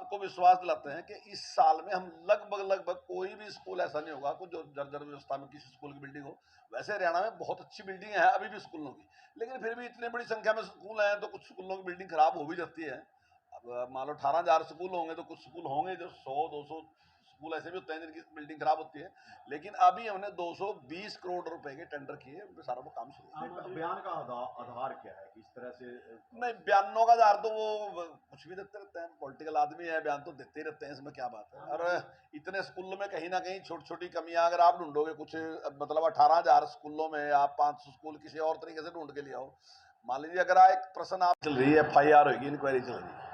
आपको विश्वास दिलाते हैं कि इस साल में हम लगभग कोई भी स्कूल ऐसा नहीं होगा कुछ जो जर्जर व्यवस्था में किसी स्कूल की बिल्डिंग हो। वैसे हरियाणा में बहुत अच्छी बिल्डिंग है अभी भी स्कूलों की, लेकिन फिर भी इतनी बड़ी संख्या में स्कूल हैं तो कुछ स्कूलों की बिल्डिंग खराब हो भी जाती है। अब मान लो 18,000 स्कूल होंगे तो कुछ स्कूल होंगे जो 100-200 स्कूल ऐसे भी होते हैं जिनकी बिल्डिंग खराब होती है। लेकिन अभी हमने 220 करोड़ रुपए के टेंडर किए, उनमें सारा वो काम शुरू है। बयान का आधार क्या है कि इस तरह से नहीं, बयानों का आधार तो वो कुछ भी देते रहते हैं, पॉलिटिकल आदमी है, बयान तो देते ही रहते हैं, इसमें क्या बात है। और इतने स्कूलों में कहीं ना कहीं छोटी छोटी कमियां अगर आप ढूंढोगे कुछ, मतलब 18,000 स्कूलों में आप 500 स्कूल किसी और तरीके से ढूंढ के ले आओ। मान लीजिए अगर एक प्रश्न आप चल रही है, FIR होगी, इंक्वायरी चल रही है,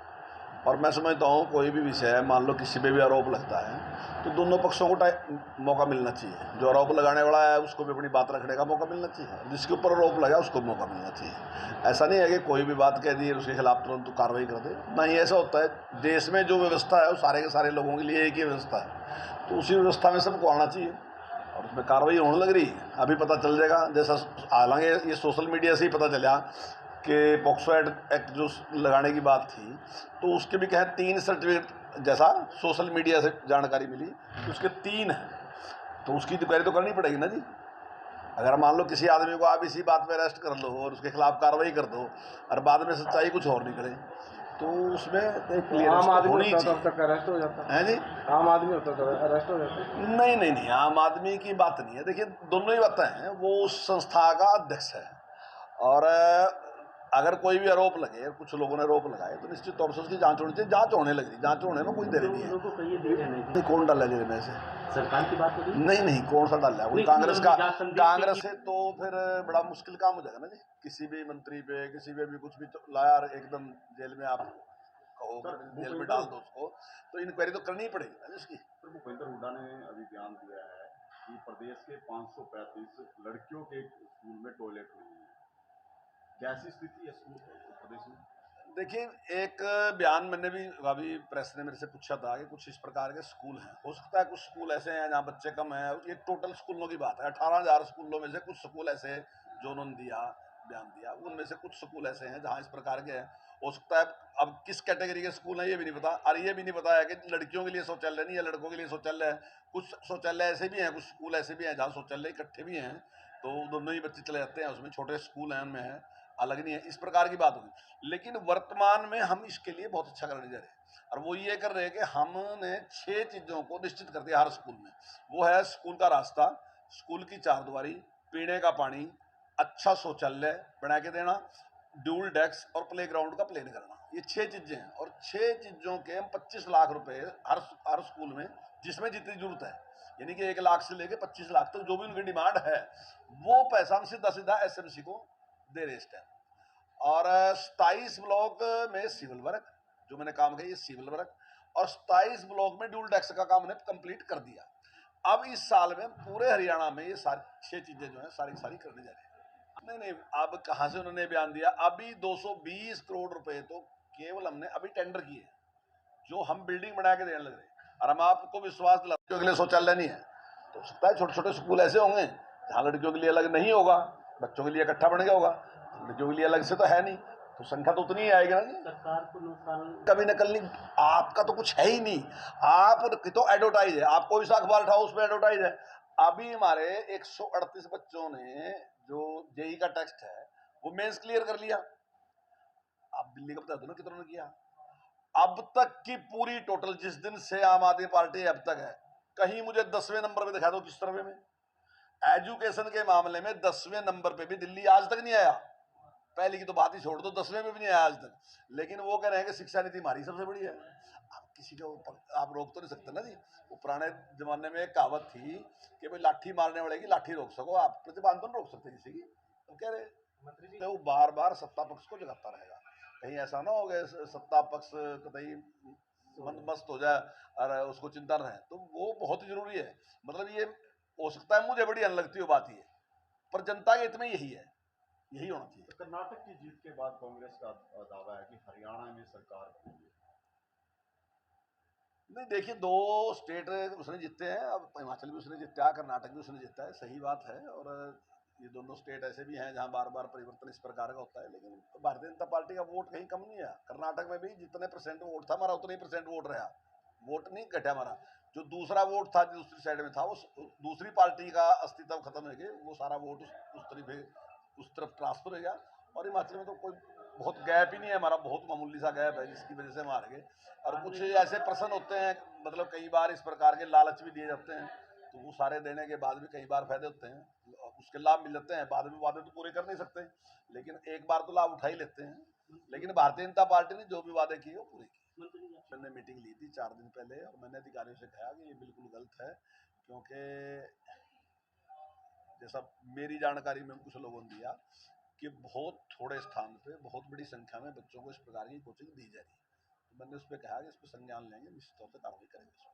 और मैं समझता हूँ कोई भी विषय है, मान लो किसी पे भी आरोप लगता है तो दोनों पक्षों को मौका मिलना चाहिए। जो आरोप लगाने वाला है उसको भी अपनी बात रखने का मौका मिलना चाहिए, जिसके ऊपर आरोप लगा उसको मौका मिलना चाहिए। ऐसा नहीं है कि कोई भी बात कह दी उसके खिलाफ तुरंत कार्रवाई कर दे, नहीं ऐसा होता है। देश में जो व्यवस्था है वो सारे के सारे लोगों के लिए एक ही व्यवस्था है, तो उसी व्यवस्था में सबको आना चाहिए और उसमें कार्रवाई होने लग रही है। अभी पता चल जाएगा, जैसा हालांकि ये सोशल मीडिया से ही पता चला कि पॉक्सो एक्ट जो लगाने की बात थी तो उसके भी क्या है 3 सर्टिफिकेट, जैसा सोशल मीडिया से जानकारी मिली तो उसके 3 हैं, तो उसकी इंक्वायरी तो करनी पड़ेगी ना जी। अगर मान लो किसी आदमी को आप इसी बात पे अरेस्ट कर लो और उसके खिलाफ कार्रवाई कर दो और बाद में सच्चाई कुछ और निकले तो उसमें एक क्लियरेंस तो होनी चाहिए। तब तक अरेस्ट हो जाता है जी, आम आदमी होता तो अरेस्ट हो जाता। नहीं, आम आदमी की बात नहीं है। देखिए दोनों ही बातें हैं, वो उस संस्था का अध्यक्ष है और अगर कोई भी आरोप लगे, कुछ लोगों ने आरोप लगाए तो निश्चित तौर से उसकी जांच होनी चाहिए। जांच होने लगी, जांच होने में कोई देरी नहीं है। नहीं, कौन डाला जेल में से? सरकार की बात हो रही है? नहीं, कौन सा डाला है? वो कांग्रेस का, कांग्रेस से तो फिर बड़ा मुश्किल काम हो जाएगा ना जी। किसी भी मंत्री पे, किसी पे भी कुछ भी लाया और एकदम जेल में आप कहो जेल में डाल दो उसको, तो इंक्वायरी तो करनी ही पड़ेगी ना इसकी। भूपेंद्र हुड्डा ने अभी बयान दिया है कि प्रदेश के 535 लड़कियों के स्कूल में टॉयलेट नहीं है। कैसी स्थिति है स्कूल प्रदेश में? देखिए, एक बयान मैंने भी अभी प्रेस ने मेरे से पूछा था कि कुछ इस प्रकार के स्कूल हैं। हो सकता है कुछ स्कूल ऐसे हैं जहाँ बच्चे कम हैं, ये टोटल स्कूलों की बात है। 18,000 स्कूलों में से कुछ स्कूल ऐसे हैं जो उन्होंने बयान दिया, उनमें से कुछ स्कूल ऐसे हैं जहाँ इस प्रकार के हैं। हो सकता है अब किस कैटेगरी के स्कूल हैं ये भी नहीं पता, और ये भी नहीं पता है कि लड़कियों के लिए शौचालय नहीं है, लड़कों के लिए शौचालय है। कुछ शौचालय ऐसे भी हैं, कुछ स्कूल ऐसे भी हैं जहाँ शौचालय इकट्ठे भी हैं, तो दोनों ही बच्चे चले जाते हैं उसमें। छोटे स्कूल हैं उनमें है, अलग नहीं है, इस प्रकार की बात होगी। लेकिन वर्तमान में हम इसके लिए बहुत अच्छा करने जा रहे हैं और वो ये कर रहे हैं कि हमने 6 चीज़ों को निश्चित कर दिया हर स्कूल में। वो है स्कूल का रास्ता, स्कूल की चारदीवारी, पीने का पानी, अच्छा शौचालय बना के देना, ड्यूल डेस्क और प्ले ग्राउंड का प्लेन करना। ये 6 चीज़ें हैं और 6 चीज़ों के हम 25 लाख रुपए हर स्कूल में, जिसमें जितनी जरूरत है, यानी कि 1 लाख से लेकर 25 लाख तक जो भी उनकी डिमांड है वो पैसा हम सीधा सीधा SMC को दे रहे इस टाइम। और 27 ब्लॉक में सिविल वर्क, जो मैंने काम किया ये सिविल वर्क, और 27 ब्लॉक में ड्यूल डेस्क का काम हमने कंप्लीट कर दिया। अब इस साल में पूरे हरियाणा में ये सारी 6 चीजें जो है सारी सारी करने जा रहे हैं। नहीं, अब कहाँ से उन्होंने बयान दिया? अभी 220 करोड़ रुपए तो केवल हमने अभी टेंडर किए, जो हम बिल्डिंग बना के देने लग रहे हैं। और हम आपको विश्वास दिलाते हैं के लिए शौचालय नहीं है, तो हो सकता है छोटे छोटे स्कूल ऐसे होंगे जहाँ लड़कियों के लिए अलग नहीं होगा, बच्चों के लिए इकट्ठा बन गया होगा, लड़कियों के लिए अलग से तो है नहीं, तो संख्या तो उतनी ही आएगी ना जी। सरकार को नुकसान कभी नकल नहीं, आपका तो कुछ है ही नहीं, आप तो एडवर्टाइज है, आप कोई सा अखबार उठाओ उसमें एडवर्टाइज है। अभी हमारे 138 बच्चों ने जो JEE का टेस्ट है वो मेंस क्लियर कर लिया। आप दिल्ली का बता दो ना कितनों ने किया। अब तक की पूरी टोटल, जिस दिन से आम आदमी पार्टी अब तक है, कहीं मुझे 10वें नंबर पे दिखा दो किस तरह में। एजुकेशन के मामले में 10वें नंबर पे भी दिल्ली आज तक नहीं आया। पहले की तो बात ही छोड़ दो, 10वें में भी नहीं आया आज तक। लेकिन वो कह रहे हैं कि शिक्षा नीति हमारी सबसे बड़ी है। आप किसी को आप रोक तो नहीं सकते ना जी। वो पुराने जमाने में एक कहावत थी कि भाई लाठी मारने वाले की लाठी रोक सको, आप प्रतिबंध तो नहीं रोक सकते किसी की। तो कह रहे मंत्री जी, तो वो बार बार सत्ता पक्ष को जगाता रहेगा। कहीं ऐसा ना हो गया सत्ता पक्ष कहीं मस्त हो जाए और उसको चिंता न रहे, तो वो बहुत ही जरूरी है। मतलब ये हो सकता है मुझे बड़ी अनलगती हो बात, ये पर जनता के हित में यही है, यही होना चाहिए। तो कर्नाटक की जीत के बाद कांग्रेस का दावा है कि हरियाणा में सरकार होगी। नहीं, देखिए 2 स्टेट उसने जीते हैं, अब हिमाचल भी उसने जीता, कर्नाटक भी उसने जीता है, सही बात है। और ये दोनों स्टेट ऐसे भी हैं जहां बार बार परिवर्तन इस प्रकार का होता है, लेकिन भारतीय जनता पार्टी का वोट कहीं कम नहीं है। कर्नाटक में भी जितने परसेंट वोट था हमारा उतने ही परसेंट वोट रहा, वोट नहीं घटा हमारा। जो दूसरा वोट था जो दूसरी साइड में था वो दूसरी पार्टी का अस्तित्व खत्म हो गया, वो सारा वोट उस तरफ ट्रांसफर हो गया। और हिमाचल में तो कोई बहुत गैप ही नहीं है हमारा, बहुत मामूली सा गैप है जिसकी वजह से हम हार गए। और कुछ ऐसे प्रश्न होते हैं, मतलब कई बार इस प्रकार के लालच भी दिए जाते हैं, तो वो सारे देने के बाद भी कई बार फायदे होते हैं, उसके लाभ मिल जाते हैं। बाद में वादे तो पूरे कर नहीं सकते, लेकिन एक बार तो लाभ उठा ही लेते हैं। लेकिन भारतीय जनता पार्टी ने जो भी वादे किए वो पूरे किए। मंत्री जी, मैंने मीटिंग ली थी 4 दिन पहले और मैंने अधिकारियों से कहा कि ये बिल्कुल गलत है, क्योंकि जैसा मेरी जानकारी में कुछ लोगों ने दिया कि बहुत थोड़े स्थान पे बहुत बड़ी संख्या में बच्चों को इस प्रकार की कोचिंग दी जा रही है। तो मैंने उस पर कहा कि इस पर संज्ञान लेंगे, निश्चित तौर पर कार्रवाई करेंगे इस पर।